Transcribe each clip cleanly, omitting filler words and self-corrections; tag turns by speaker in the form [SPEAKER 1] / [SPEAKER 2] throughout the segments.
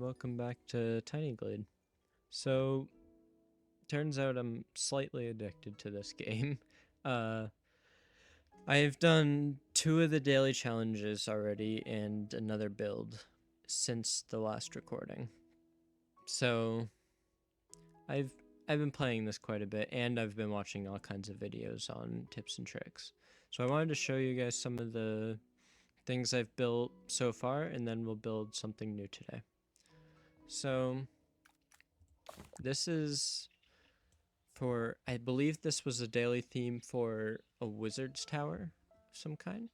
[SPEAKER 1] welcome back to Tiny Glade. So, turns out I'm slightly addicted to this game. Uh, I have done 2 of the daily challenges already and another build since the last recording. So, I've I've been playing this quite a bit, and I've been watching all kinds of videos on tips and tricks. So I wanted to show you guys some of the things I've built so far, and then we'll build something new today. So this is for, I believe this was a daily theme for a wizard's tower of some kind,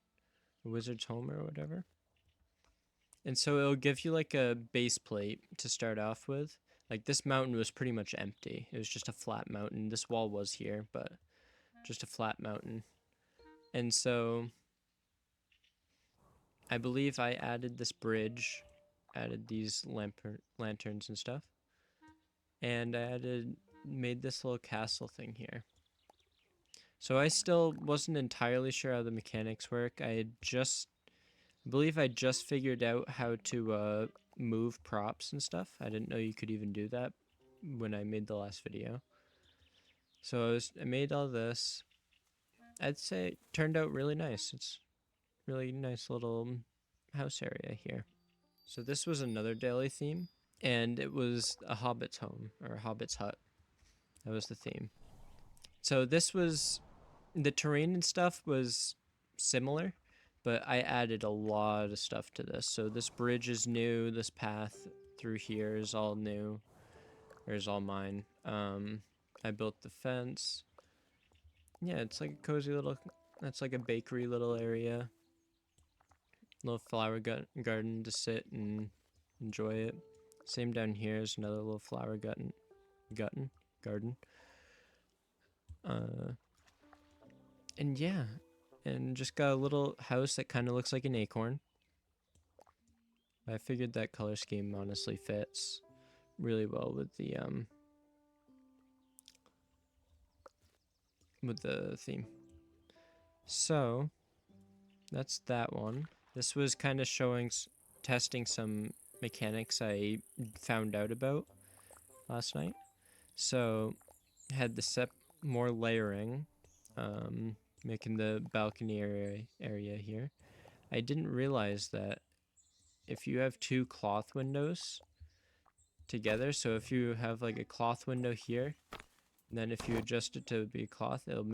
[SPEAKER 1] a wizard's home or whatever. And so it'll give you like a base plate to start off with. Like this mountain was pretty much empty. It was just a flat mountain. This wall was here, but just a flat mountain. And so I believe I added this bridge, added these lanterns and stuff. And I made this little castle thing here. So I still wasn't entirely sure how the mechanics work. I believe I just figured out how to move props and stuff. I didn't know you could even do that when I made the last video. So I made all this. I'd say it turned out really nice. It's really nice little house area here. So this was another daily theme, and it was a hobbit's home, or a hobbit's hut. That was the theme. So this was, the terrain and stuff was similar, but I added a lot of stuff to this. So this bridge is new, this path through here is all new, or is all mine. I built the fence. Yeah, it's like a cozy little, that's like a bakery little area. Little flower garden to sit and enjoy it. Same down here is another little flower garden. And yeah, and just got a little house that kind of looks like an acorn. I figured that color scheme honestly fits really well with the theme. So that's that one. This was kind of testing some mechanics I found out about last night. So had the more layering, making the balcony area here. I didn't realize that if you have 2 cloth windows together, so if you have like a cloth window here, and then if you adjust it to be cloth, it'll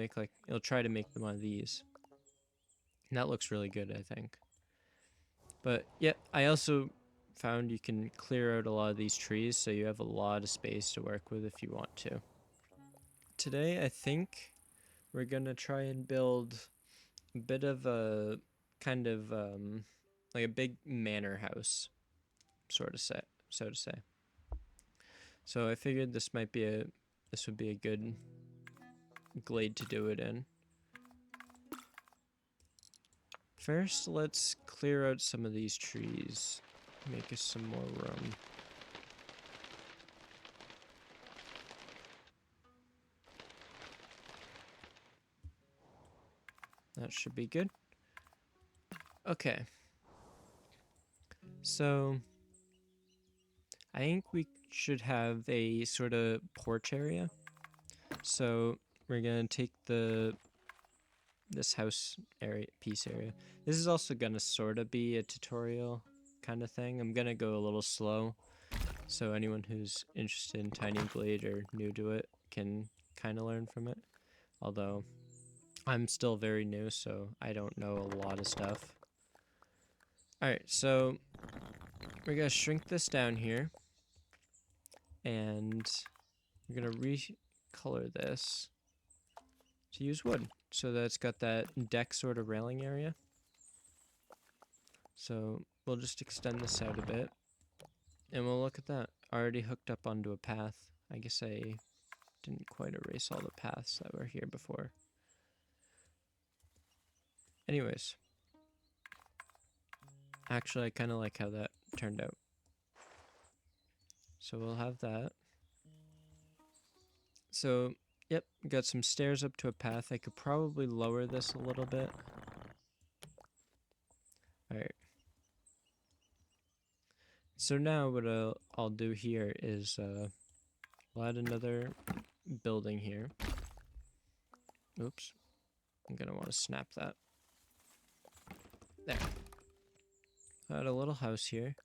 [SPEAKER 1] try to make one of these. And that looks really good, I think. But yeah, I also found you can clear out a lot of these trees, so you have a lot of space to work with if you want to. Today, I think we're gonna try and build a bit of a kind of like a big manor house, so to say. So I figured this would be a good glade to do it in. First, let's clear out some of these trees, make us some more room. That should be good. Okay. So I think we should have a sort of porch area. So we're gonna take this house piece area. This is also gonna sort of be a tutorial kind of thing. I'm gonna go a little slow, so anyone who's interested in Tiny Glade or new to it can kind of learn from it. Although I'm still very new, so I don't know a lot of stuff. Alright, so we're gonna shrink this down here, and we're gonna recolor this to use wood, so that it's got that deck sort of railing area. So we'll just extend this out a bit, and we'll look at that. Already hooked up onto a path. I guess I didn't quite erase all the paths that were here before. Anyways, actually I kind of like how that turned out. So we'll have that. So, yep, got some stairs up to a path. I could probably lower this a little bit. Alright. So now what I'll do here is we'll add another building here. Oops. I'm going to want to snap that. There. Add a little house here.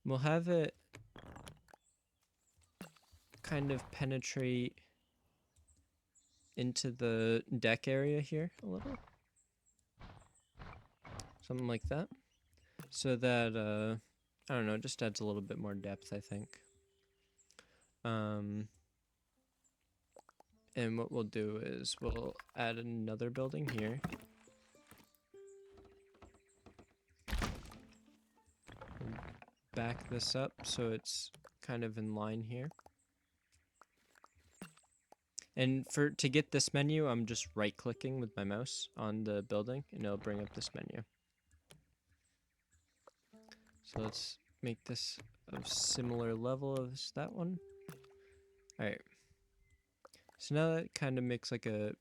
[SPEAKER 1] We'll have it kind of penetrate into the deck area here a little. Something like that. So that, I don't know, it just adds a little bit more depth, I think. And what we'll do is we'll add another building here. Back this up so it's kind of in line here. And to get this menu, I'm just right-clicking with my mouse on the building, and it'll bring up this menu. So let's make this a similar level as that one. Alright. So now that kind of makes like a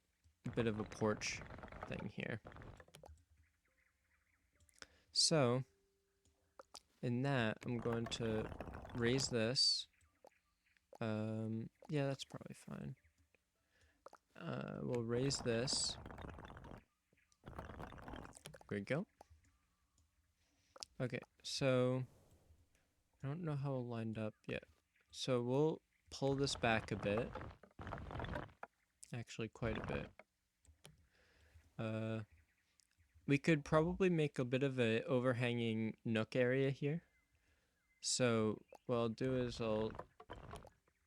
[SPEAKER 1] bit of a porch thing here. So, in that, I'm going to raise this. Yeah, that's probably fine. We'll raise this. There we go. Okay, so I don't know how it lined up yet. So we'll pull this back a bit. Actually, quite a bit. We could probably make a bit of a overhanging nook area here. So what I'll do is I'll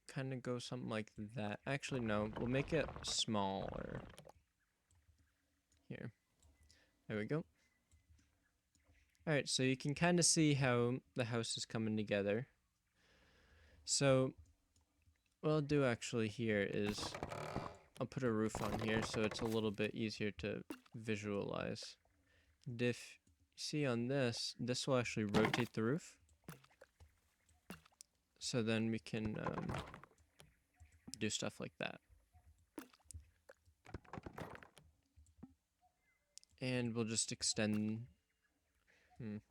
[SPEAKER 1] kind of go something like that. Actually, no, we'll make it smaller. Here. There we go. Alright, so you can kind of see how the house is coming together. So what I'll do actually here is I'll put a roof on here so it's a little bit easier to visualize. And if you see on this will actually rotate the roof. So then we can do stuff like that. And we'll just extend... I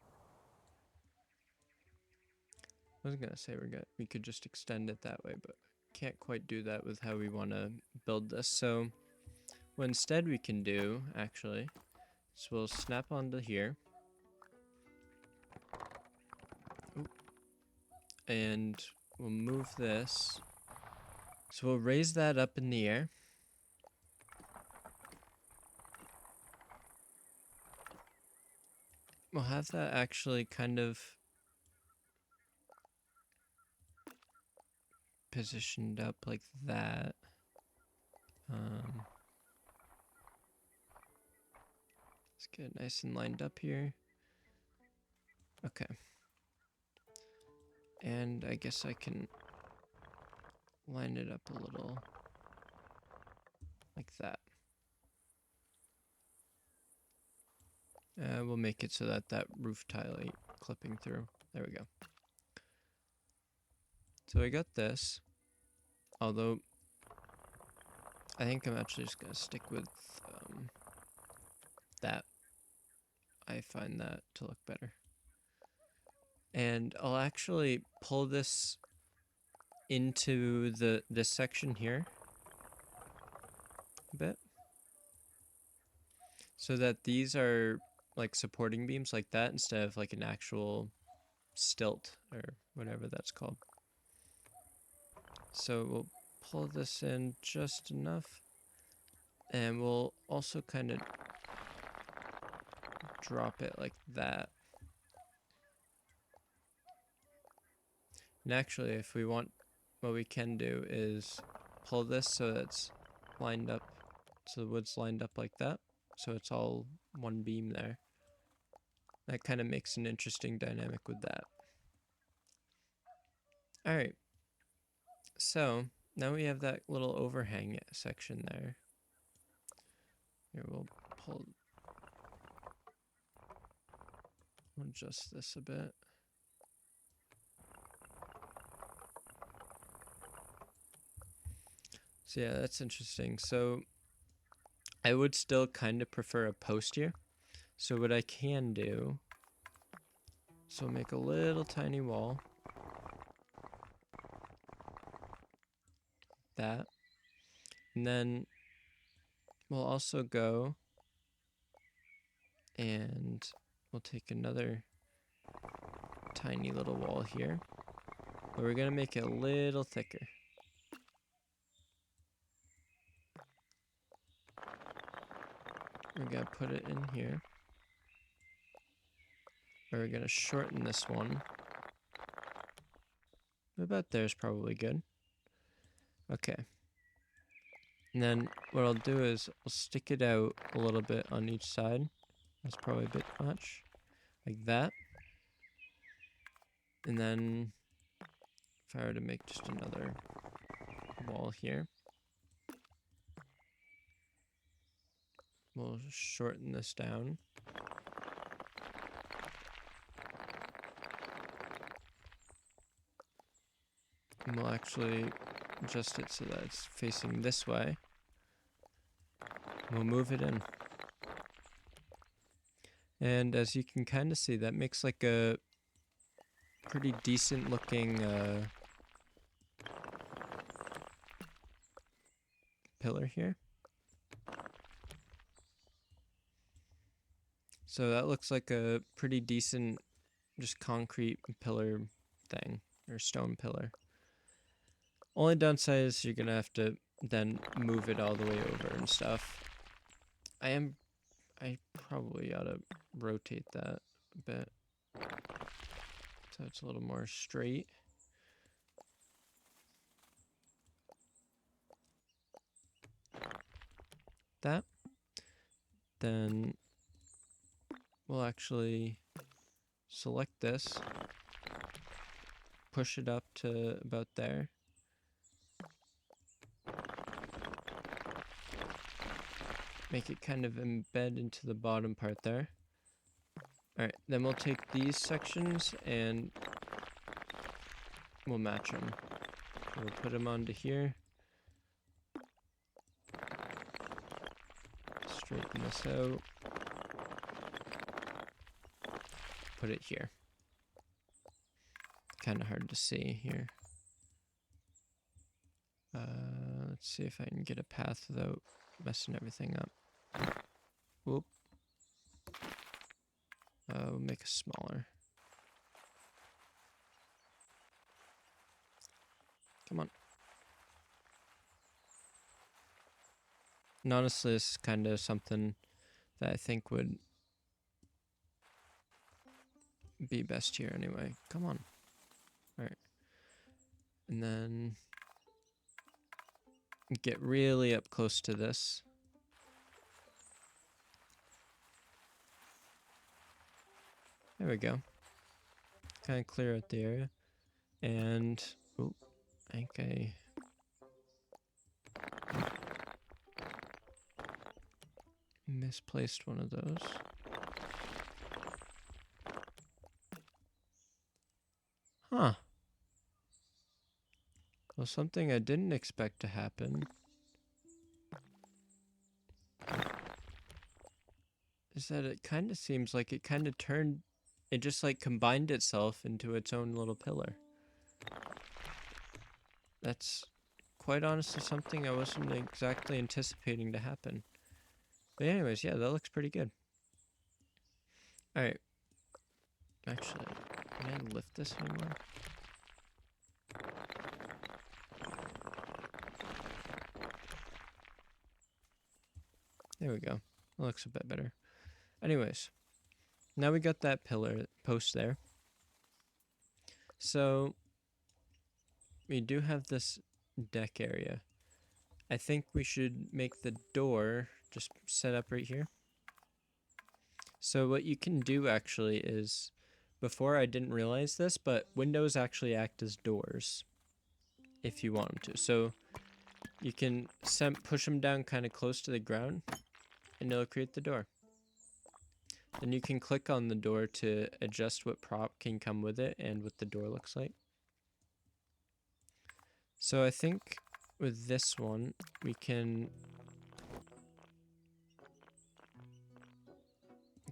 [SPEAKER 1] was gonna say we could just extend it that way, but can't quite do that with how we want to build this. So what instead we can do, actually, is we'll snap onto here. Oop. And we'll move this. So we'll raise that up in the air. We'll have that actually kind of positioned up like that. Let's get it nice and lined up here. Okay. And I guess I can line it up a little like that. We'll make it so that roof tile ain't clipping through. There we go. So I got this, although I think I'm actually just gonna stick with that. I find that to look better. And I'll actually pull this into this section here a bit, so that these are like supporting beams like that instead of like an actual stilt or whatever that's called. So we'll pull this in just enough, and we'll also kind of drop it like that. And actually, if we want, what we can do is pull this so it's lined up, so the wood's lined up like that, so it's all one beam there. That kind of makes an interesting dynamic with that. Alright, so now we have that little overhang section there. Here, we'll adjust this a bit. So yeah, that's interesting. So I would still kind of prefer a post here. So what I can do, so make a little tiny wall. that. And then we'll also go and we'll take another tiny little wall here. But we're going to make it a little thicker. We're going to put it in here. We're going to shorten this one. About there's probably good. Okay. And then what I'll do is I'll stick it out a little bit on each side. That's probably a bit much. Like that. And then if I were to make just another wall here, we'll shorten this down. And we'll actually adjust it so that it's facing this way. We'll move it in. And as you can kind of see, that makes like a pretty decent looking pillar here. So that looks like a pretty decent just concrete pillar thing, or stone pillar. Only downside is you're gonna have to then move it all the way over and stuff. I probably ought to rotate that a bit so it's a little more straight. That. Then we'll actually select this, push it up to about there. Make it kind of embed into the bottom part there. Alright, then we'll take these sections and we'll match them. We'll put them onto here. Straighten this out. Put it here. Kind of hard to see here. Let's see if I can get a path without messing everything up. Whoop. We'll make it smaller. Come on. And honestly, this is kind of something that I think would be best here anyway. Come on. Alright. And then get really up close to this. There we go. Kind of clear out the area. And, oh, I think I misplaced one of those. Huh. Well, something I didn't expect to happen is that it kind of seems like it kind of turned, it just like combined itself into its own little pillar. That's quite honestly something I wasn't exactly anticipating to happen. But anyways, yeah, that looks pretty good. Alright. Actually, can I lift this anymore? There we go. That looks a bit better. Anyways, now we got that pillar post there. So we do have this deck area. I think we should make the door just set up right here. So what you can do actually is, before I didn't realize this, but windows actually act as doors if you want them to. So you can push them down kind of close to the ground and it'll create the door. Then you can click on the door to adjust what prop can come with it and what the door looks like. So I think with this one, we can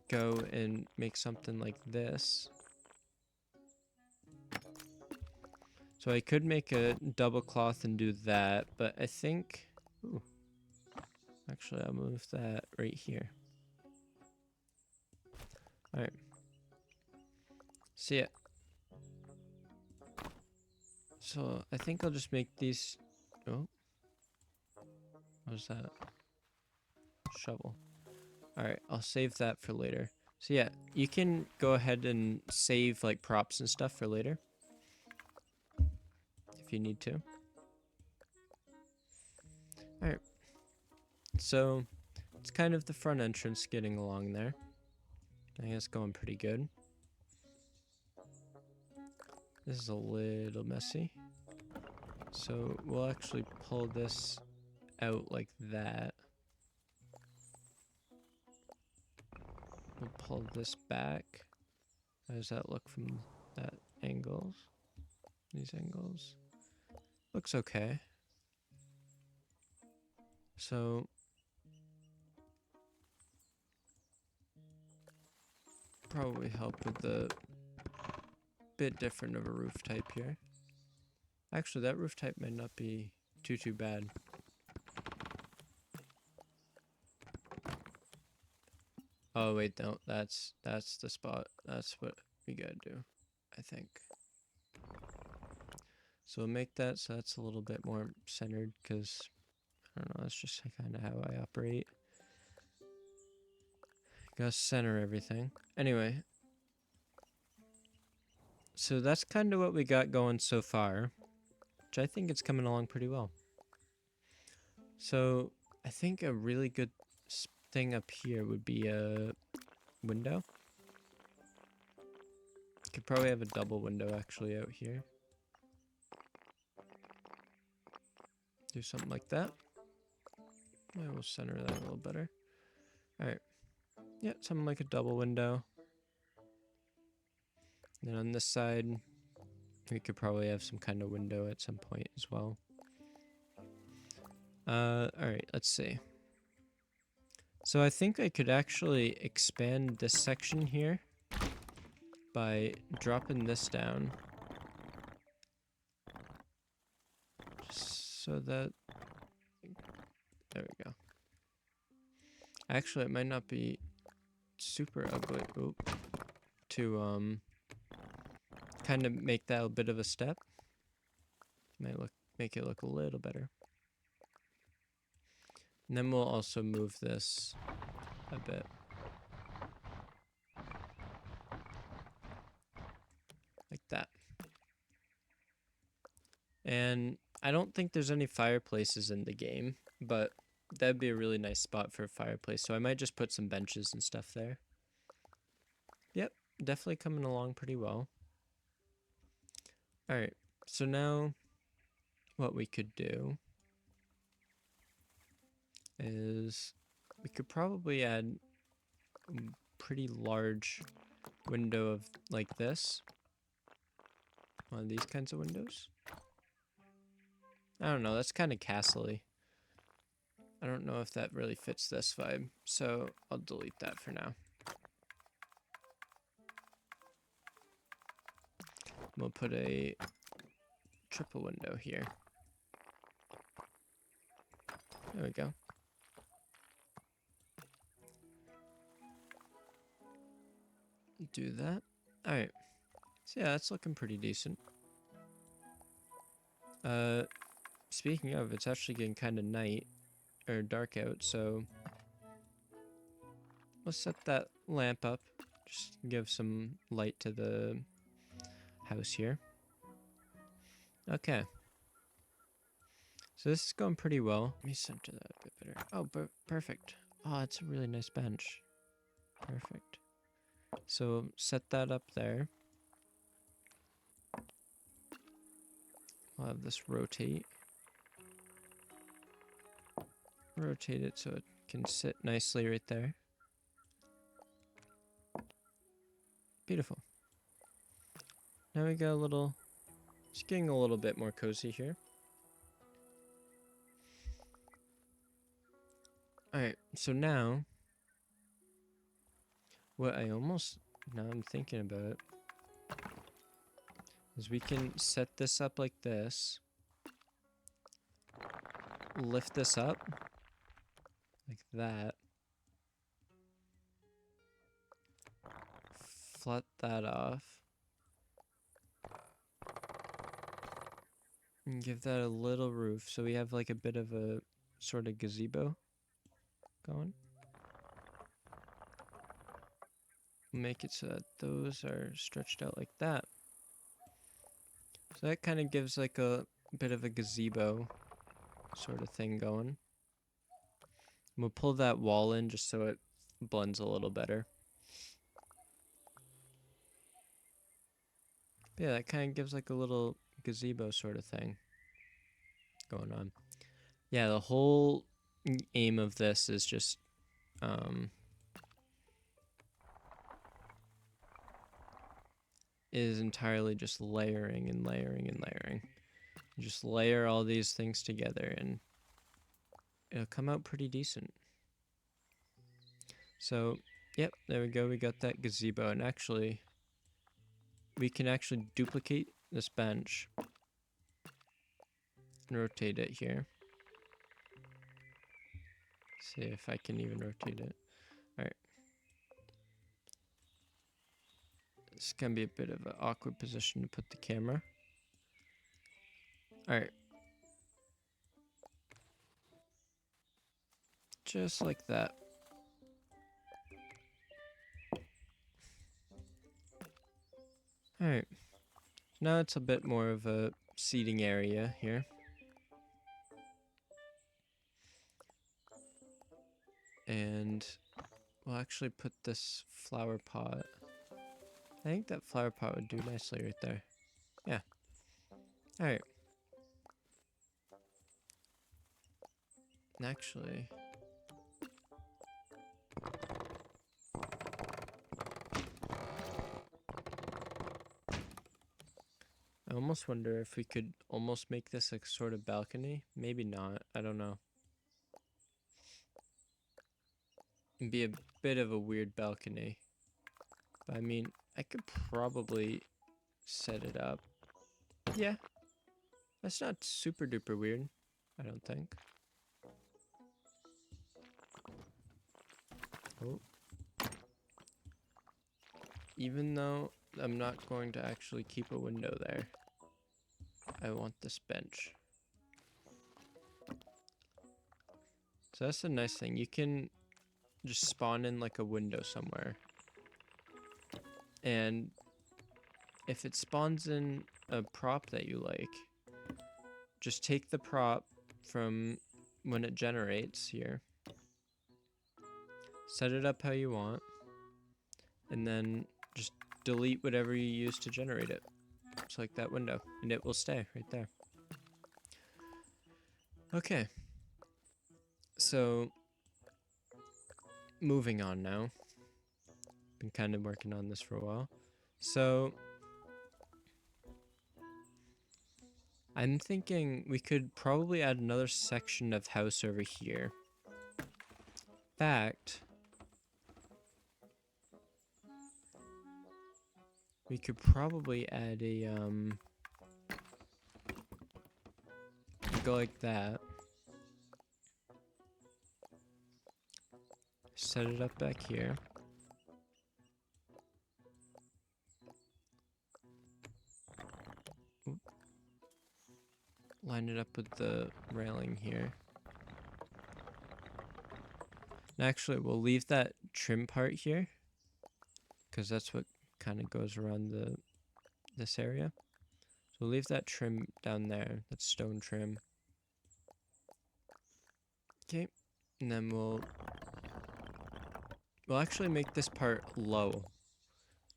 [SPEAKER 1] go and make something like this. So So I could make a double cloth and do that, but I think... Ooh, actually, I'll move that right here. Alright. See ya. So I think I'll just make these... Oh. What was that? Shovel. Alright, I'll save that for later. So yeah, you can go ahead and save like props and stuff for later. If you need to. Alright. So it's kind of the front entrance getting along there. I think it's going pretty good. This is a little messy. So we'll actually pull this out like that. We'll pull this back. How does that look from that angles? These angles? Looks okay. So probably help with the bit different of a roof type here. Actually, that roof type might not be too bad. Oh wait, no, that's the spot. That's what we gotta do, I think. So we'll make that so that's a little bit more centered, because I don't know, that's just kind of how I operate. Gotta center everything. Anyway, so that's kind of what we got going so far, which I think it's coming along pretty well. So I think a really good thing up here would be a window. Could probably have a double window actually out here. Do something like that. Yeah, we'll center that a little better. Alright. Yeah, something like a double window. Then on this side, we could probably have some kind of window at some point as well. Alright, let's see. So I think I could actually expand this section here by dropping this down. Just so that... There we go. Actually, it might not be super ugly. Oop. To, kind of make that a bit of a step. Might make it look a little better. And then we'll also move this a bit. Like that. And I don't think there's any fireplaces in the game, but that'd be a really nice spot for a fireplace. So I might just put some benches and stuff there. Yep, definitely coming along pretty well. Alright, so now what we could do is we could probably add a pretty large window of like this. One of these kinds of windows. I don't know, that's kind of castle-y. I don't know if that really fits this vibe, so I'll delete that for now. We'll put a triple window here. There we go. Do that. Alright. So yeah, that's looking pretty decent. Speaking of, it's actually getting kind of night, or dark out, so let's set that lamp up. Just give some light to the house here. Okay. So this is going pretty well. Let me center that a bit better. Oh, perfect. Oh, it's a really nice bench. Perfect. So set that up there. We'll have this rotate. Rotate it so it can sit nicely right there. Beautiful. Now we got a little... Just getting a little bit more cozy here. Alright, so now... What I almost... Now I'm thinking about it. is we can set this up like this. Lift this up like that. Flat that off. And give that a little roof so we have like a bit of a sort of gazebo going. Make it so that those are stretched out like that. So that kind of gives like a bit of a gazebo sort of thing going. We'll pull that wall in just so it blends a little better. But yeah, that kind of gives like a little gazebo sort of thing going on. Yeah, the whole aim of this is just is entirely just layering and layering and layering. You just layer all these things together and it'll come out pretty decent. So, yep, there we go. We got that gazebo, and actually, we can actually duplicate this bench and rotate it here. See if I can even rotate it. Alright. This is gonna be a bit of an awkward position to put the camera. Alright. Just like that. Alright. Now it's a bit more of a seating area here. And we'll actually put this flower pot. I think that flower pot would do nicely right there. Yeah. Alright. Actually, I almost wonder if we could almost make this a sort of balcony. Maybe not. I don't know. It'd be a bit of a weird balcony. But I mean, I could probably set it up. Yeah. That's not super duper weird, I don't think. Oh. Even though I'm not going to actually keep a window there, I want this bench. So that's the nice thing. You can just spawn in like a window somewhere. And if it spawns in a prop that you like, just take the prop from when it generates here, set it up how you want, and then just delete whatever you use to generate it. Just like that window, and it will stay right there. Okay. So, moving on now. Been kind of working on this for a while. So, I'm thinking we could probably add another section of house over here. In fact, we could probably add a, go like that. Set it up back here. Oop. Line it up with the railing here. And actually, we'll leave that trim part here, because that's what kind of goes around this area. So we'll leave that trim down there. That's stone trim. Okay, and then we'll actually make this part lower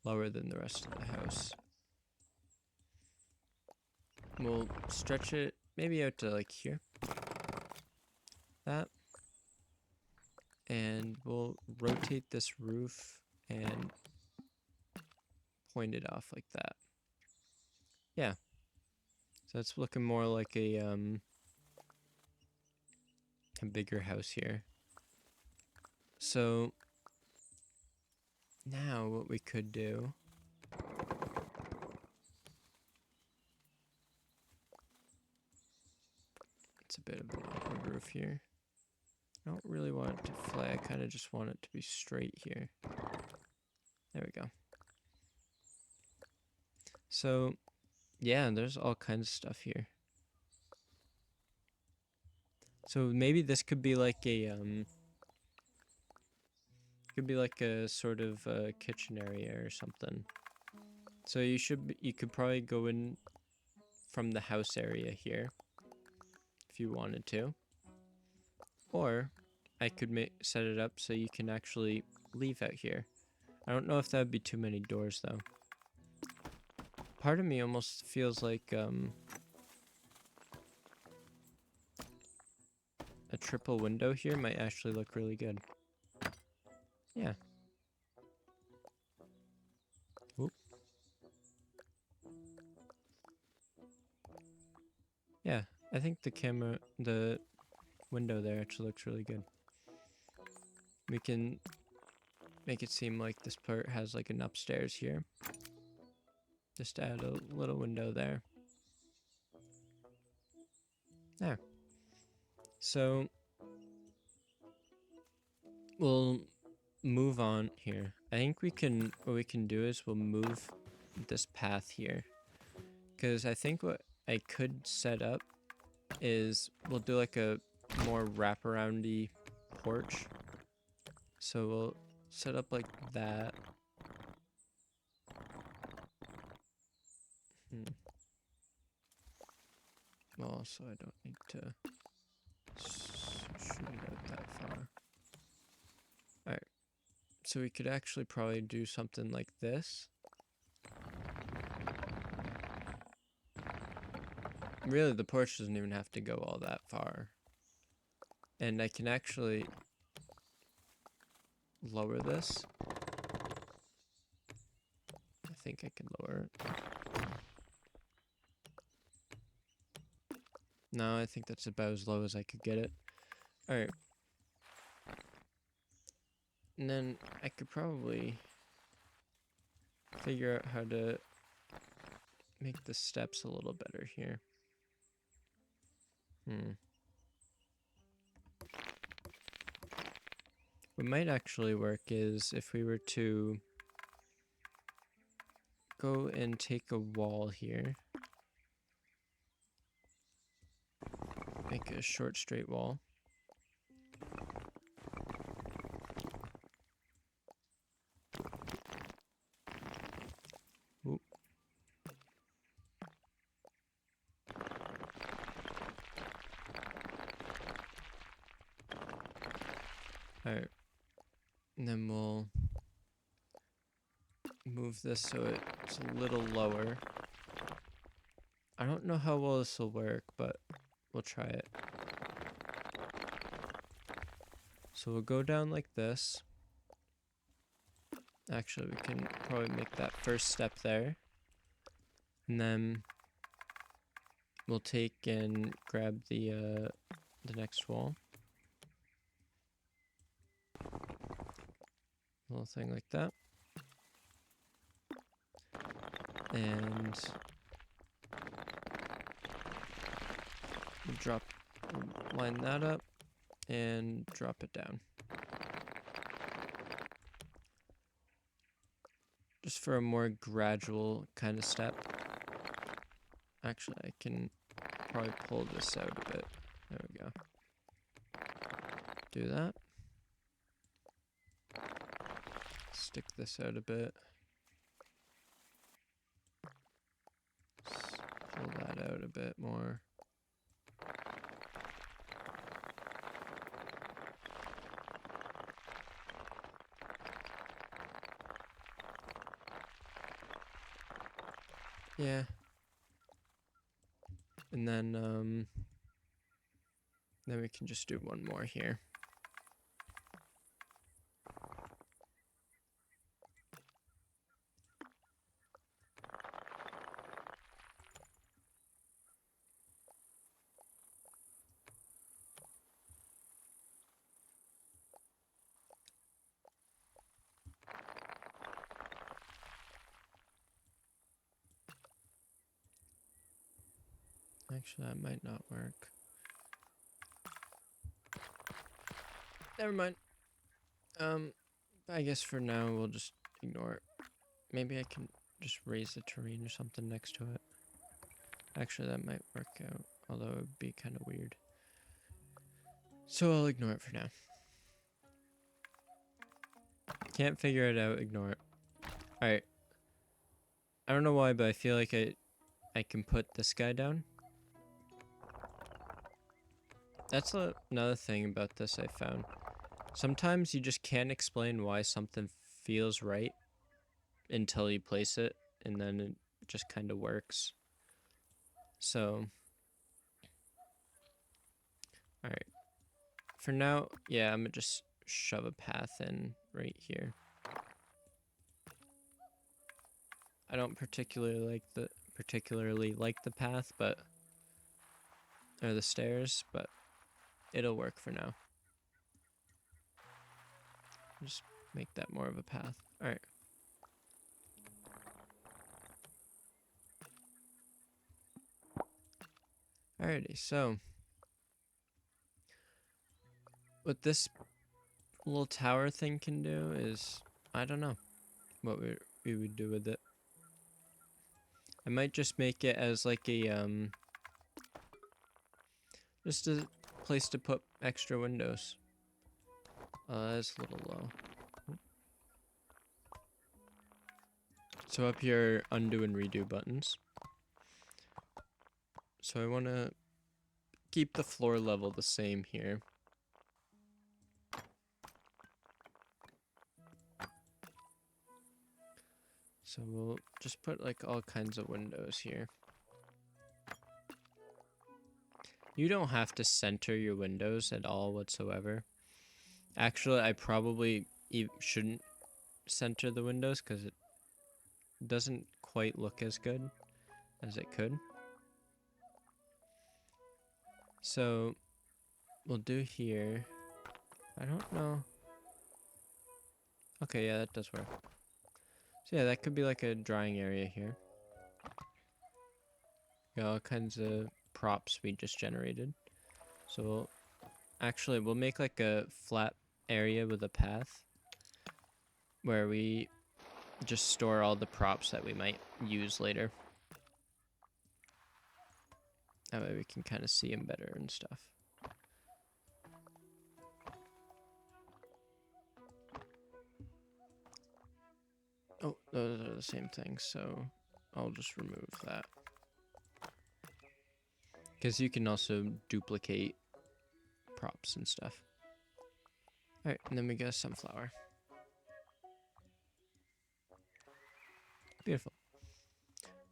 [SPEAKER 1] than the rest of the house. We'll stretch it maybe out to like here. That. And we'll rotate this roof and point it off like that. Yeah. So it's looking more like a bigger house here. So now what we could do It's a bit of an awkward roof here. I don't really want it to fly. I kind of just want it to be straight here. There we go. So, yeah, there's all kinds of stuff here. So maybe this could be like a sort of kitchen area or something. So you could probably go in from the house area here if you wanted to, or I could set it up so you can actually leave out here. I don't know if that would be too many doors though. Part of me almost feels like a triple window here might actually look really good. Yeah. Whoop. Yeah, I think the window there actually looks really good. We can make it seem like this part has like an upstairs here. Just add a little window there. There. So we'll move on here. I think what we can do is we'll move this path here. Because I think what I could set up is we'll do like a more wraparoundy porch. So we'll set up like that. Well, also I don't need to shoot it out that far. Alright. So we could actually probably do something like this. Really, the porch doesn't even have to go all that far. And I can actually lower this. I think I can lower it. No, I think that's about as low as I could get it. Alright. And then I could probably figure out how to make the steps a little better here. What might actually work is if we were to go and take a wall here. Make a short straight wall. Oop. Alright. And then we'll move this so it's a little lower. I don't know how well this will work, but we'll try it. So we'll go down like this. Actually, we can probably make that first step there. And then we'll take and grab the next wall. Little thing like that. And we'll line that up and drop it down. Just for a more gradual kind of step. Actually, I can probably pull this out a bit. There we go. Do that. Stick this out a bit. Pull that out a bit more. Yeah. And then we can just do one more here. Actually, that might not work. Never mind. I guess for now we'll just ignore it. Maybe I can just raise the terrain or something next to it. Actually, that might work out, although it would be kind of weird. So I'll ignore it for now. Can't figure it out, ignore it. Alright. I don't know why, but I feel like I can put this guy down. That's another thing about this I found. Sometimes you just can't explain why something feels right until you place it, and then it just kind of works. So, alright. For now, yeah, I'm gonna just shove a path in right here. I don't particularly like the path, but or the stairs, but it'll work for now. Just make that more of a path. All right. Alrighty, so what this little tower thing can do is, I don't know what we would do with it. I might just make it as like a, just a place to put extra windows. That's a little low. So up here, undo and redo buttons. So I want to keep the floor level the same here. So we'll just put like all kinds of windows here. You don't have to center your windows at all whatsoever. Actually, I probably shouldn't center the windows because it doesn't quite look as good as it could. So we'll do here. I don't know. Okay, yeah, that does work. So yeah, that could be like a drying area here. Got all kinds of props we just generated. So we'll make like a flat area with a path where we just store all the props that we might use later. That way we can kind of see them better and stuff. Oh, those are the same thing, so I'll just remove that. Because you can also duplicate props and stuff. Alright, and then we get a sunflower. Beautiful.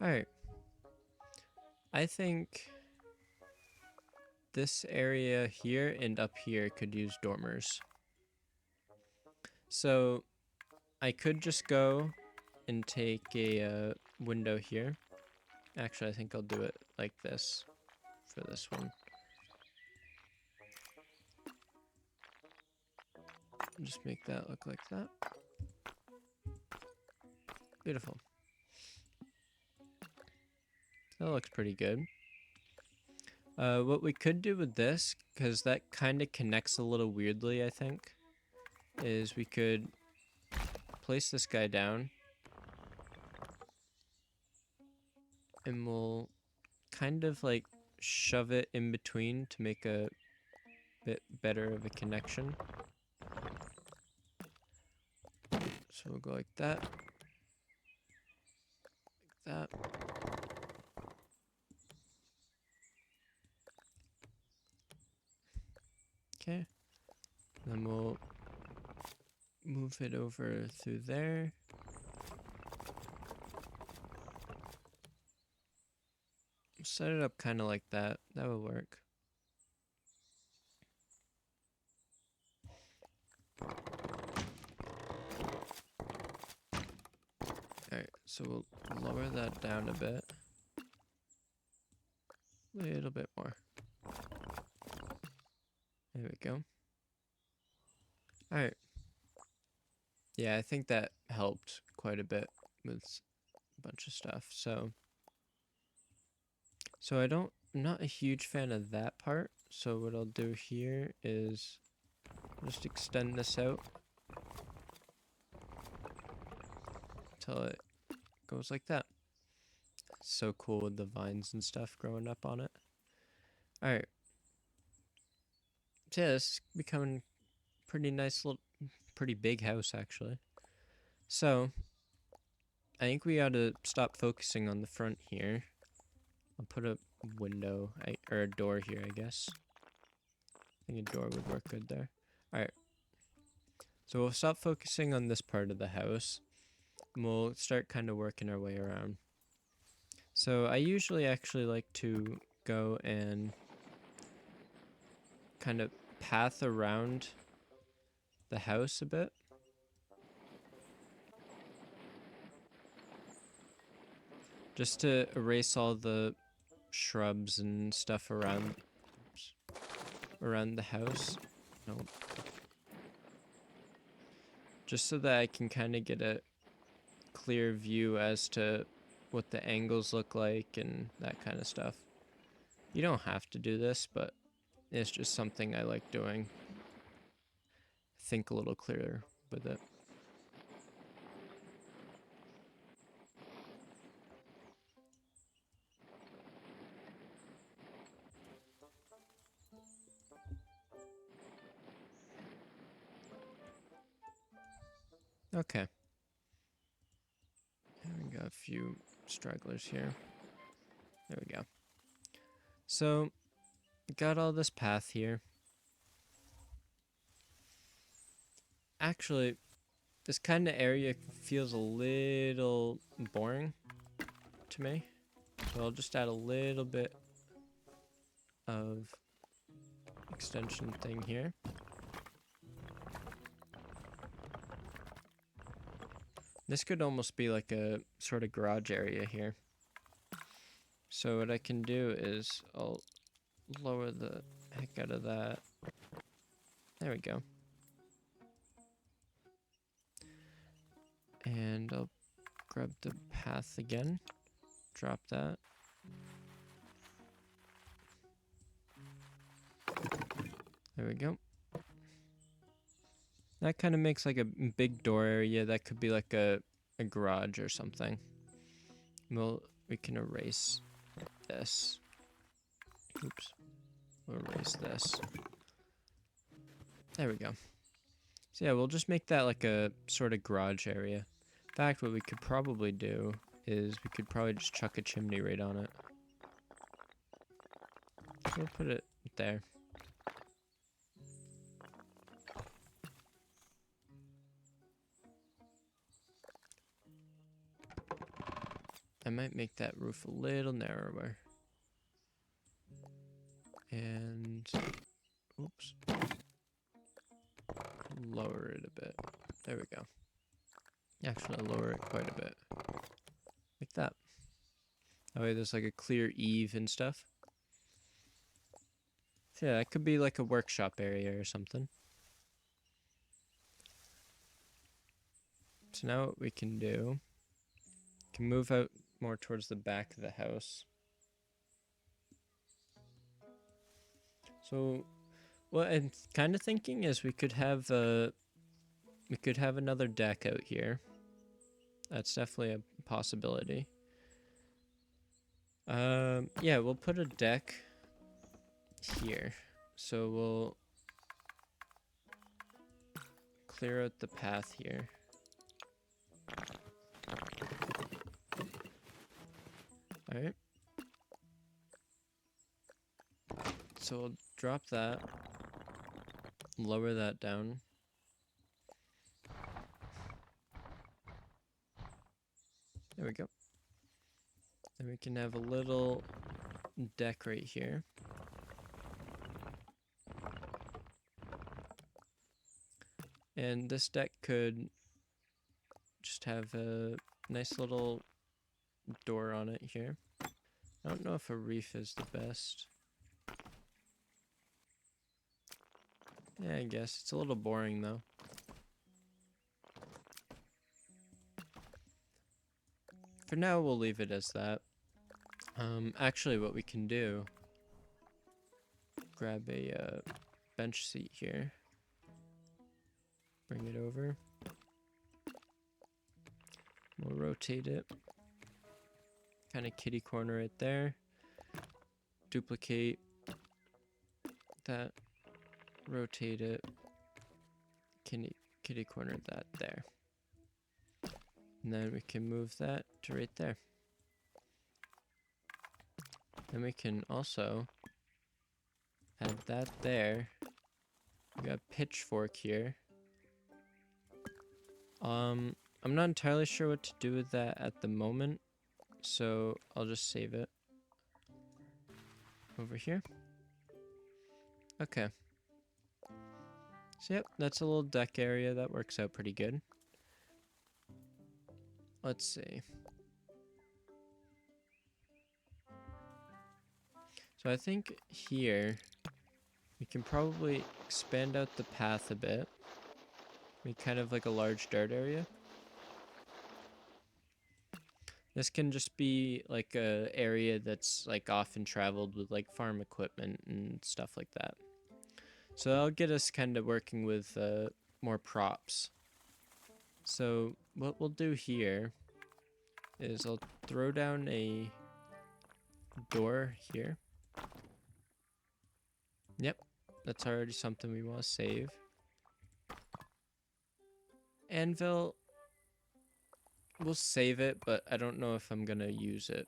[SPEAKER 1] Alright. I think this area here and up here could use dormers. So I could just go and take a window here. Actually, I think I'll do it like this for this one. Just make that look like that. Beautiful. That looks pretty good. What we could do with this, because that kind of connects a little weirdly, I think, is we could place this guy down. And we'll kind of like shove it in between to make a bit better of a connection. So we'll go like that. Like that. Okay. Then we'll move it over through there. Set it up kind of like that. That would work. Alright, so we'll lower that down a bit. A little bit more. There we go. Alright. Yeah, I think that helped quite a bit with a bunch of stuff. So I'm not a huge fan of that part. So what I'll do here is Just extend this out until it goes like that. So cool with the vines and stuff growing up on it. Alright. So yeah, this is becoming pretty nice little, pretty big house actually. So, I think we ought to stop focusing on the front here. I'll put a window, or a door here, I guess. I think a door would work good there. Alright. So we'll stop focusing on this part of the house. And we'll start kind of working our way around. So I usually actually like to go and kind of path around the house a bit. Just to erase all the shrubs and stuff around the house. Nope. Just so that I can kind of get a clear view as to what the angles look like and that kind of stuff. You don't have to do this, but it's just something I like doing. Think a little clearer with it. Okay. We got a few stragglers here. There we go. So, got all this path here. Actually, this kind of area feels a little boring to me. So I'll just add a little bit of extension thing here. This could almost be like a sort of garage area here. So what I can do is I'll lower the heck out of that. There we go. And I'll grab the path again. Drop that. There we go. That kind of makes like a big door area. That could be like a garage or something. We can erase this. Oops. We'll erase this. There we go. So yeah, we'll just make that like a sort of garage area. In fact, what we could probably do is we could probably just chuck a chimney right on it. We'll put it there. I might make that roof a little narrower. And, oops. Lower it a bit. There we go. Actually, I'll lower it quite a bit. Like that. That way there's like a clear eave and stuff. So yeah, it could be like a workshop area or something. So now what we can do, we can move out more towards the back of the house. So what I'm kind of thinking is we could have another deck out here. That's definitely a possibility. Yeah, we'll put a deck here. So we'll clear out the path here. Alright. So we'll drop that. Lower that down. There we go. Then we can have a little deck right here. And this deck could just have a nice little door on it here. I don't know if a reef is the best. Yeah, I guess. It's a little boring though. For now, we'll leave it as that. Actually, what we can do, grab a bench seat here. bring it over. We'll rotate it. Kind of kitty corner it there. Duplicate that. Rotate it. Kitty corner that there. And then we can move that to right there. Then we can also add that there. We got a pitchfork here. I'm not entirely sure what to do with that at the moment, so I'll just save it over here. Okay. So yep, that's a little deck area that works out pretty good. Let's see. So I think here we can probably expand out the path a bit. Make kind of like a large dirt area. This can just be like a area that's like often traveled with like farm equipment and stuff like that. So that'll get us kind of working with more props. So what we'll do here is I'll throw down a door here. Yep, that's already something we want to save. Anvil, we'll save it, but I don't know if I'm gonna use it.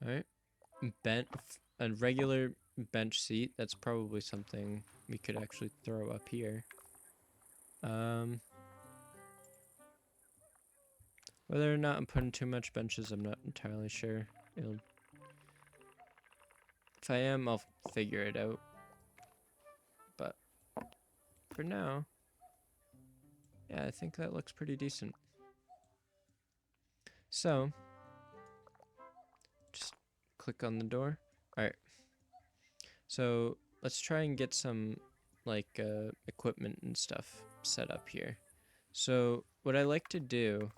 [SPEAKER 1] Alright, a regular bench seat, that's probably something we could actually throw up here. Whether or not I'm putting too much benches, I'm not entirely sure. If I am, I'll figure it out. But for now, yeah, I think that looks pretty decent. So, just click on the door. Alright. So, let's try and get some, like, equipment and stuff set up here. So, what I like to do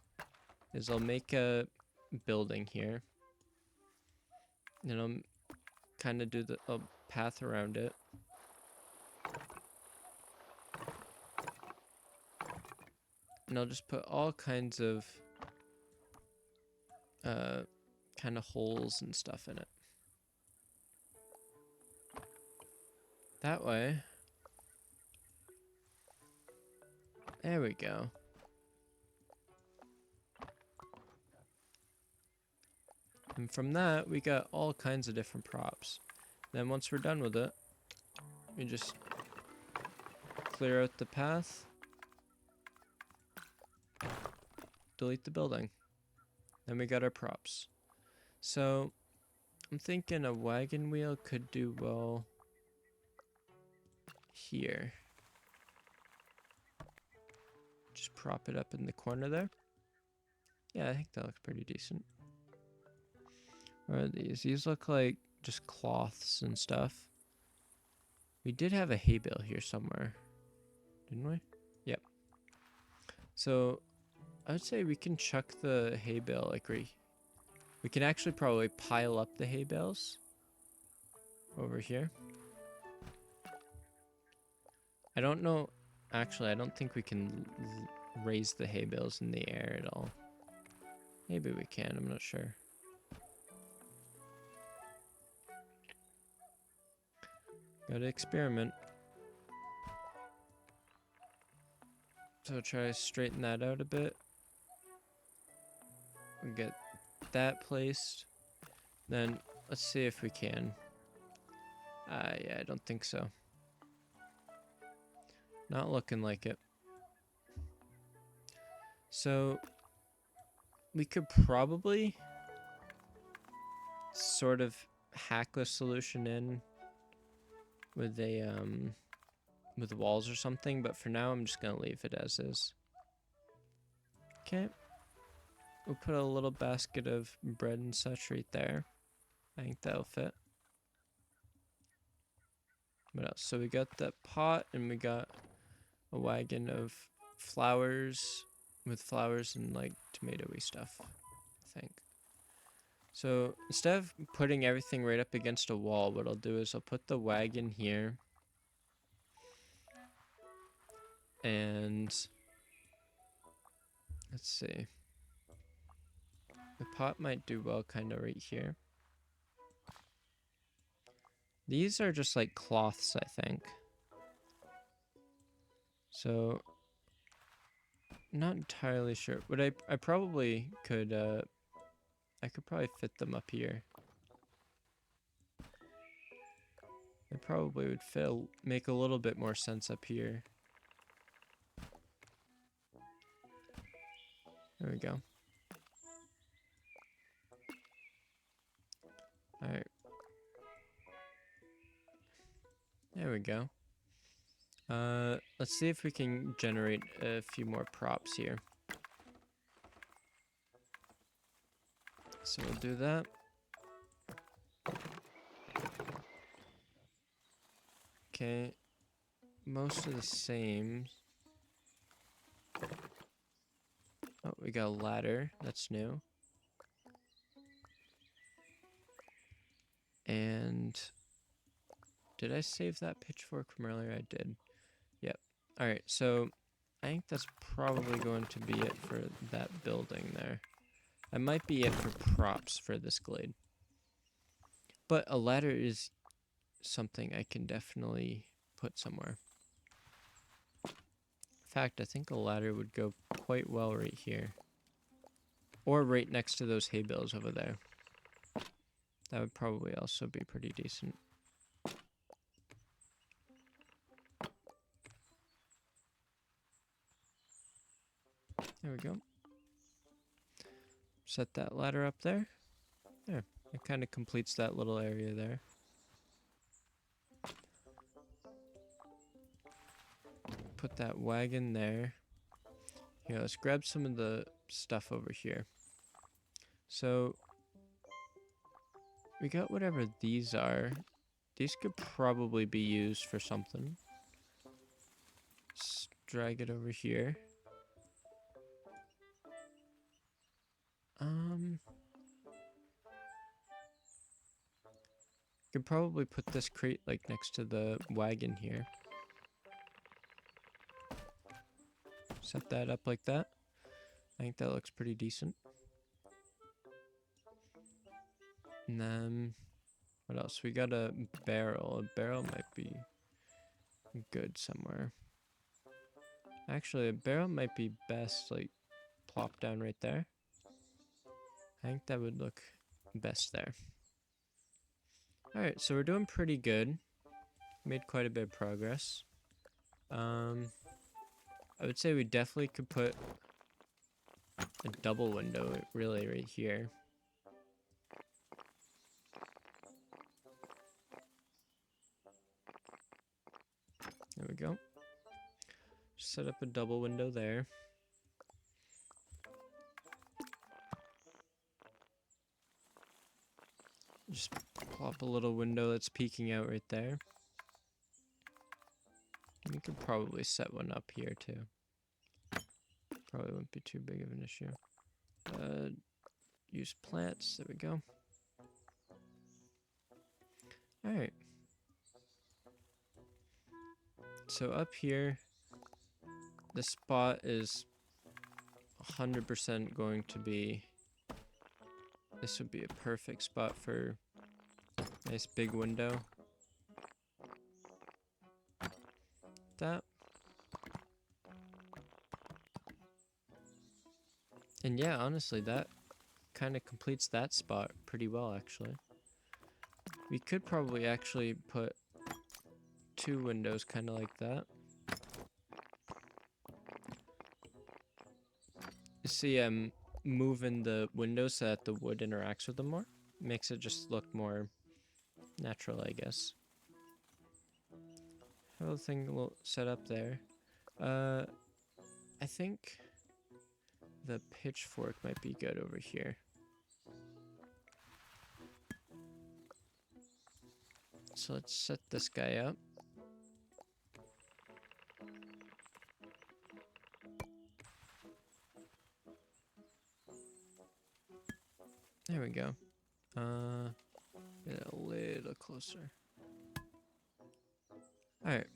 [SPEAKER 1] is I'll make a building here. And I'll kind of do a path around it. And I'll just put all kinds of kind of holes and stuff in it. That way. There we go. And from that, we got all kinds of different props. Then once we're done with it, we just clear out the path, delete the building. Then we got our props. So I'm thinking a wagon wheel could do well here. Just prop it up in the corner there. Yeah, I think that looks pretty decent. What are these? These look like just cloths and stuff. We did have a hay bale here somewhere, didn't we? Yep. So I would say we can chuck the hay bale like we can actually probably pile up the hay bales over here. I don't know. Actually, I don't think we can raise the hay bales in the air at all. Maybe we can. I'm not sure. Gotta experiment. So try to straighten that out a bit. We'll get that placed. Then let's see if we can. Yeah, I don't think so. Not looking like it. So we could probably sort of hack the solution in with a with walls or something, but for now I'm just gonna leave it as is. Okay. We'll put a little basket of bread and such right there. I think that'll fit. What else? So we got that pot and we got a wagon of flowers with flowers and like tomatoey stuff, I think. So instead of putting everything right up against a wall, what I'll do is I'll put the wagon here. And let's see. The pot might do well kind of right here. These are just like cloths, I think. So, not entirely sure. But I probably could, I could probably fit them up here. It probably would make a little bit more sense up here. There we go. Alright. There we go. Let's see if we can generate a few more props here. So we'll do that. Okay. Most of the same. Oh, we got a ladder. That's new. And did I save that pitchfork from earlier? I did. Yep. Alright, so I think that's probably going to be it for that building there. That might be it for props for this glade. But a ladder is something I can definitely put somewhere. In fact, I think a ladder would go quite well right here. Or right next to those hay bales over there. That would probably also be pretty decent. There we go. Set that ladder up there. There. It kind of completes that little area there. Put that wagon there. Here, let's grab some of the stuff over here. So, we got whatever these are. These could probably be used for something. Let's drag it over here. Could probably put this crate like next to the wagon here. Set that up like that. I think that looks pretty decent. And then, what else? We got a barrel. A barrel might be good somewhere. Actually, a barrel might be best, like, plop down right there. I think that would look best there. Alright, so we're doing pretty good. Made quite a bit of progress. I would say we definitely could put a double window, really, right here. There we go. Set up a double window there. Just plop a little window that's peeking out right there. You could probably set one up here too. Probably wouldn't be too big of an issue. Use plants. There we go. Alright. So up here, the spot is 100% going to be... This would be a perfect spot for a nice big window. That. And yeah, honestly, that kind of completes that spot pretty well, actually. We could probably actually put 2 windows kind of like that. You see, I'm moving the windows so that the wood interacts with them more. Makes it just look more natural, I guess. Have a thing will set up there. I think the pitchfork might be good over here. So let's set this guy up. There we go. Get a little closer. Alright.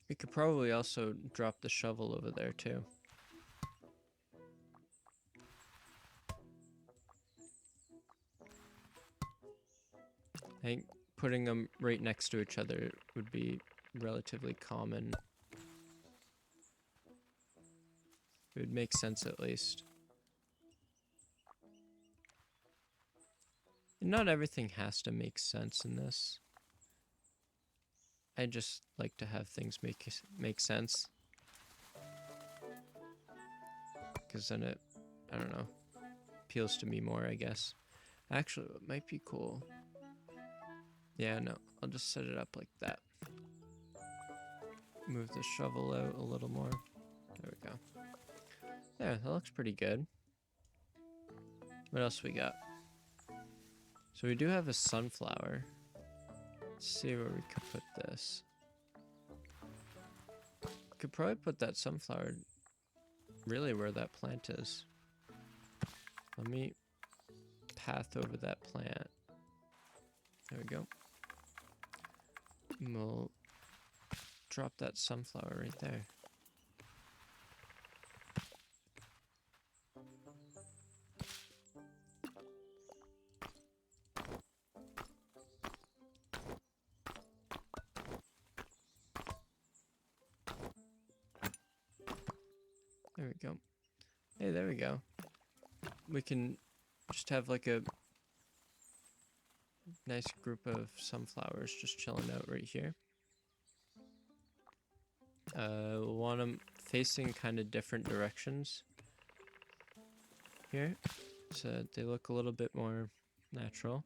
[SPEAKER 1] We could probably also drop the shovel over there too. I think putting them right next to each other would be relatively common. It would make sense at least. And not everything has to make sense in this. I just like to have things make sense. Because then it, I don't know, appeals to me more, I guess. Actually, what might be cool. Yeah, no, I'll just set it up like that. Move the shovel out a little more. There we go. There, that looks pretty good. What else we got? So we do have a sunflower. Let's see where we could put this. Could probably put that sunflower really where that plant is. Let me path over that plant. There we go. And we'll drop that sunflower right there. There we go. Hey, there we go. We can just have like a nice group of sunflowers just chilling out right here. We'll want them facing kind of different directions here, so they look a little bit more natural.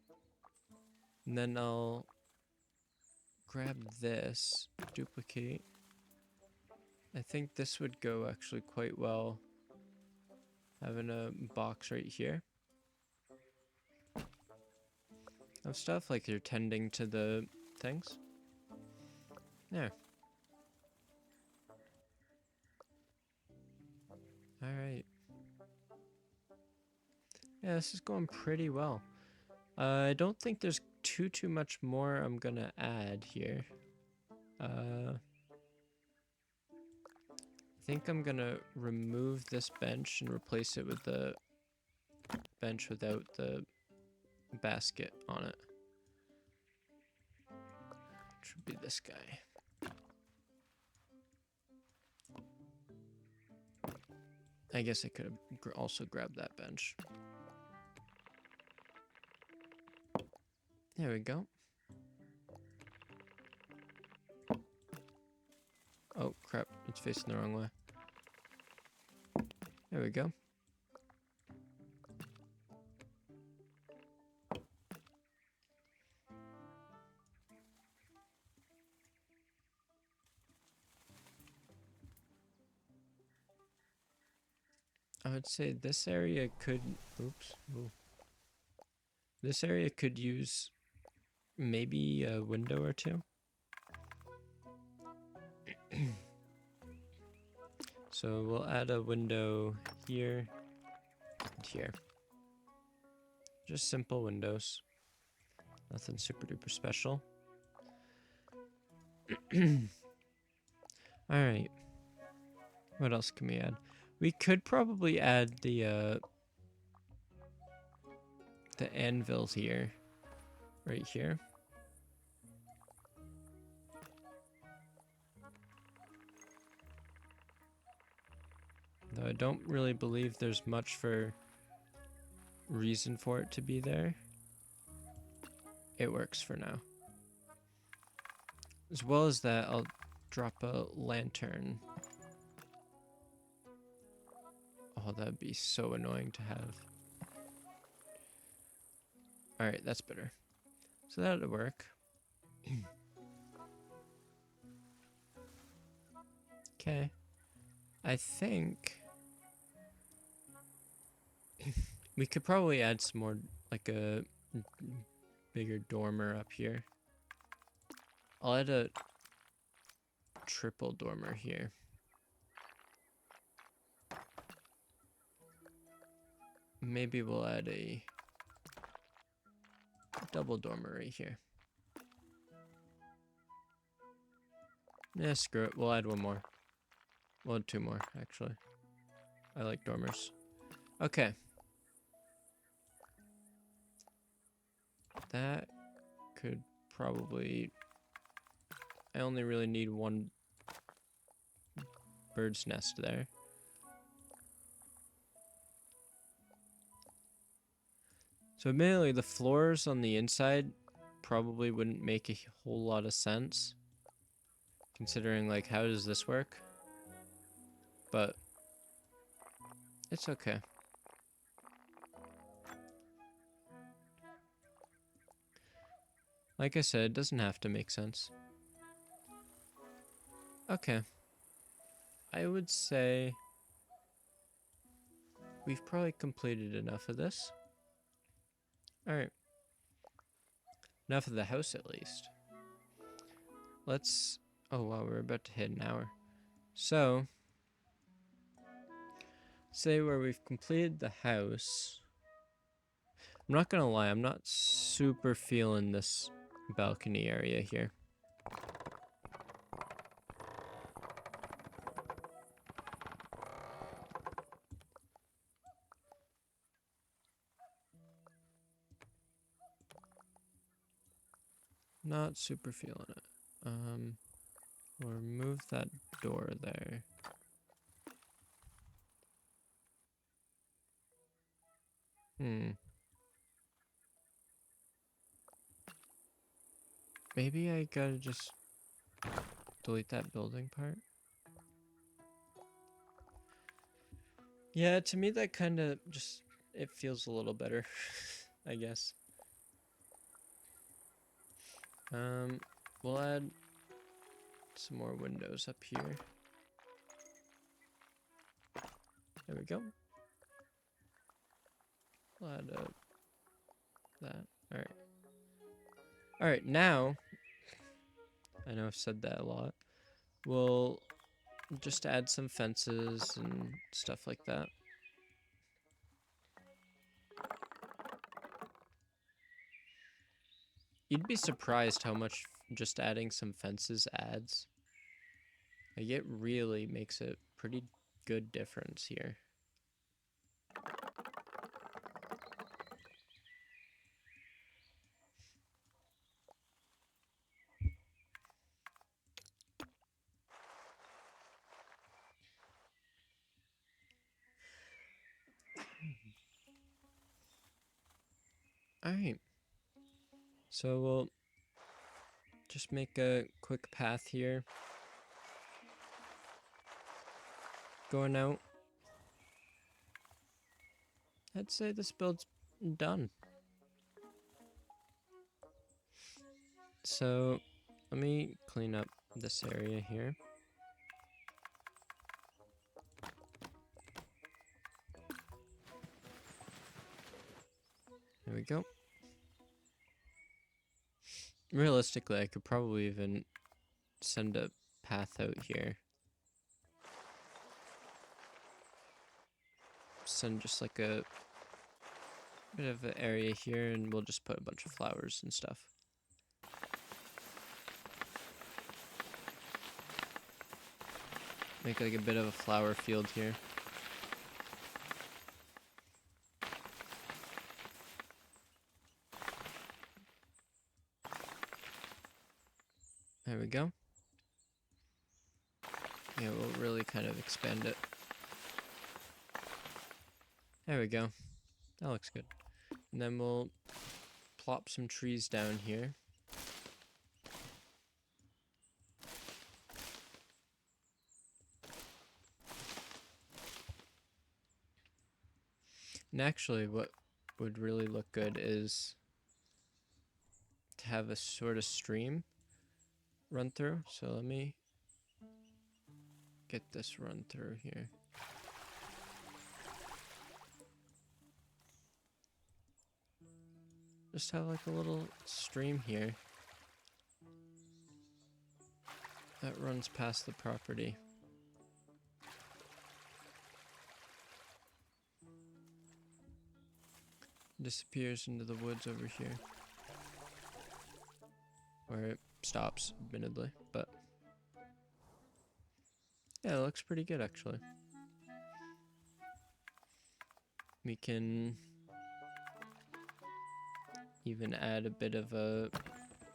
[SPEAKER 1] And then I'll grab this, duplicate. I think this would go actually quite well, having a box right here of stuff, like you're tending to the things. There. Alright. Yeah, this is going pretty well. I don't think there's too much more I'm gonna add here. I think I'm gonna remove this bench and replace it with the bench without the basket on it. Should be this guy. I guess I could have also grabbed that bench. There we go. Oh crap, it's facing the wrong way. There we go. I would say this area could, oops, ooh. This area could use maybe a window or two. So we'll add a window here and here. Just simple windows. Nothing super duper special. Alright. What else can we add? We could probably add the anvil here. Right here. Though I don't really believe there's much for reason for it to be there. It works for now. As well as that, I'll drop a lantern. Oh, that'd be so annoying to have. Alright, that's better. So that'll work. Okay. I think we could probably add some more, like a bigger dormer up here. I'll add a triple dormer here. maybe we'll add a double dormer here. Yeah, screw it. We'll add one more. We'll add two more, actually. I like dormers. Okay. That could probably... I only really need one bird's nest there. So admittedly, the floors on the inside probably wouldn't make a whole lot of sense, considering, like, how does this work? But it's okay. Like I said, it doesn't have to make sense. Okay. I would say we've probably completed enough of this. Alright. Enough of the house, at least. Let's... Oh, wow, we're about to hit an hour. So, say where we've completed the house. I'm not gonna lie, I'm not super feeling this balcony area here. Not super feeling it. We'll remove that door there. Maybe I gotta just delete that building part. Yeah, to me that kind of just, it feels a little better, I guess. We'll add some more windows up here. There we go. We'll add that. Alright. Alright, now, I know I've said that a lot. We'll just add some fences and stuff like that. You'd be surprised how much just adding some fences adds. Like, it really makes a pretty good difference here. Alright. So we'll just make a quick path here. Going out. I'd say this build's done. So let me clean up this area here. There we go. Realistically, I could probably even send a path out here. Send just like a bit of an area here, and we'll just put a bunch of flowers and stuff. Make like a bit of a flower field here. There we go. Yeah, we'll really kind of expand it. There we go. That looks good. And then we'll plop some trees down here. And actually, what would really look good is to have a sort of stream run through. So let me get this run through here. Just have like a little stream here that runs past the property. disappears into the woods over here. Where it stops, admittedly, but yeah, it looks pretty good actually. We can even add a bit of a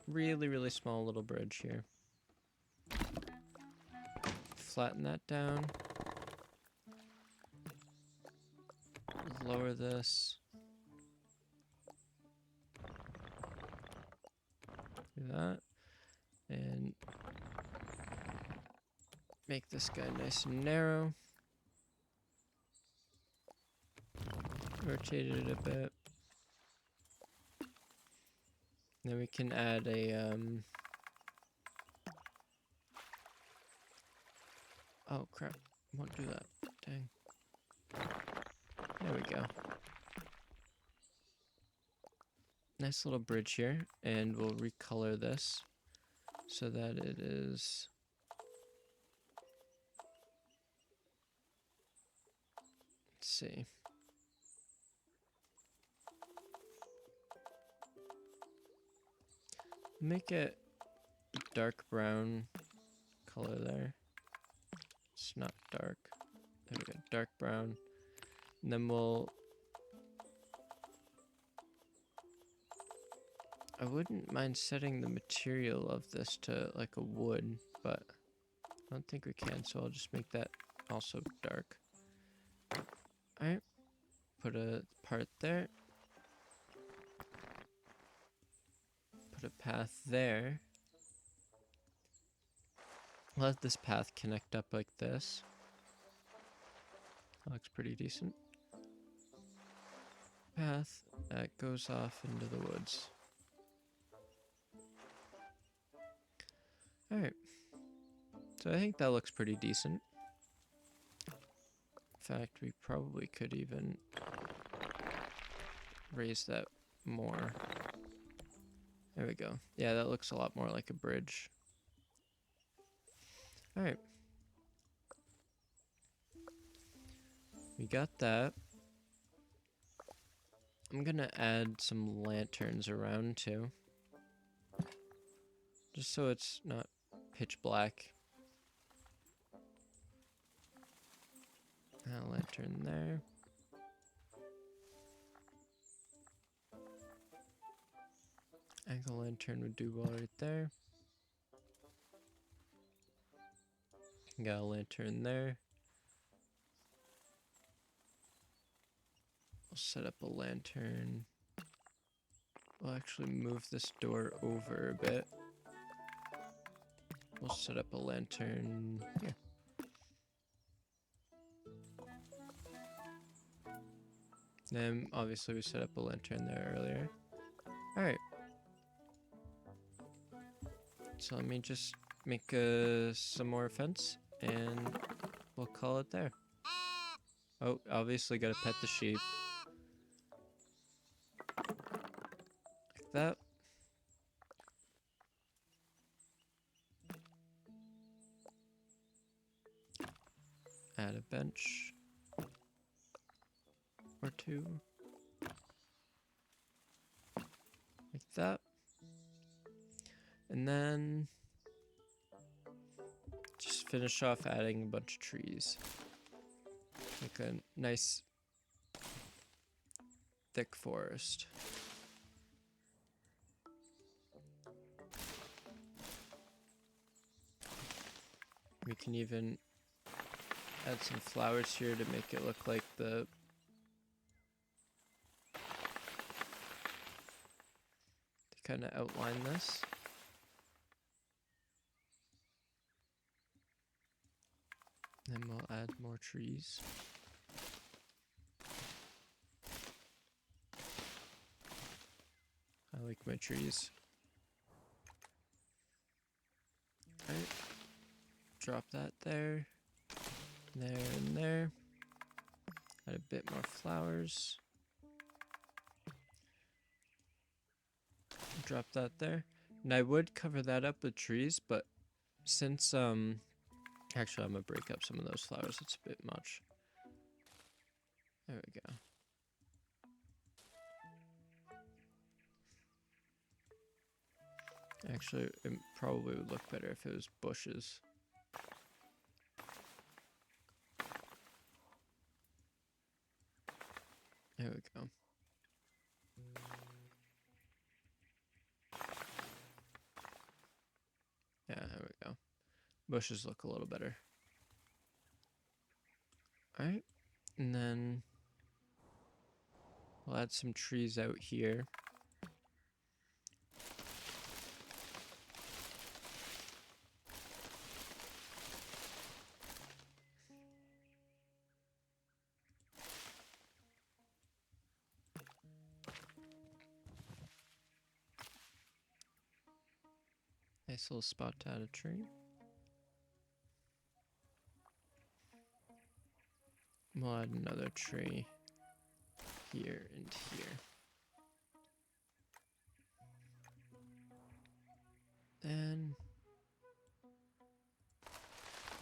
[SPEAKER 1] really, really small little bridge here. Flatten that down. Lower this. Do that. And make this guy nice and narrow. Rotate it a bit. Then we can add a, oh crap, won't do that, dang. There we go. Nice little bridge here, and we'll recolor this so that it is, let's see. Make it dark brown color there. It's not dark. There we go, dark brown. And then I wouldn't mind setting the material of this to like a wood, but I don't think we can, so I'll just make that also dark. Alright, put a part there. Put a path there. Let this path connect up like this. That looks pretty decent. Path that goes off into the woods. Alright. So I think that looks pretty decent. In fact, we probably could even raise that more. There we go. Yeah, that looks a lot more like a bridge. Alright. We got that. I'm gonna add some lanterns around too. Just so it's not pitch black. A lantern there. Angle lantern would do well right there. Got a lantern there. We'll set up a lantern. We'll actually move this door over a bit. We'll set up a lantern here. Then obviously we set up a lantern there earlier. Alright. So let me just make some more fence and we'll call it there. Oh, obviously gotta pet the sheep. Like that. Add a bench or two. Like that. And then just finish off adding a bunch of trees. Like a nice thick forest. We can even add some flowers here to make it look like to kind of outline this. Then we'll add more trees. I like my trees. Alright. Drop that there. There and there. Add a bit more flowers. Drop that there. And I would cover that up with trees, but since actually I'm gonna break up some of those flowers, it's a bit much. There we go. Actually, it probably would look better if it was bushes. There we go. Yeah, there we go. Bushes look a little better. Alright, and then we'll add some trees out here. Nice little spot to add a tree. We'll add another tree here and here. Then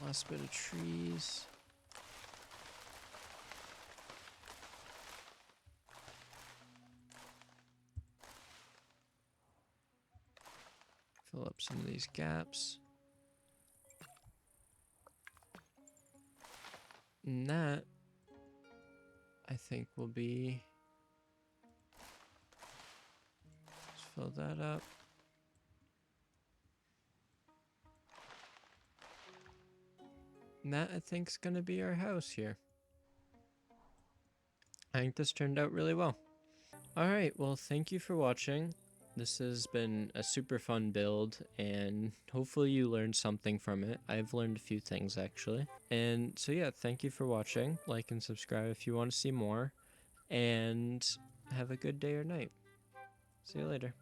[SPEAKER 1] last bit of trees. Fill up some of these gaps. And that, I think, will be... Let's fill that up. And that, I think, is going to be our house here. I think this turned out really well. Alright, well, thank you for watching. This has been a super fun build, and hopefully you learned something from it. I've learned a few things, actually. And so yeah, thank you for watching. Like and subscribe if you want to see more. And have a good day or night. See you later.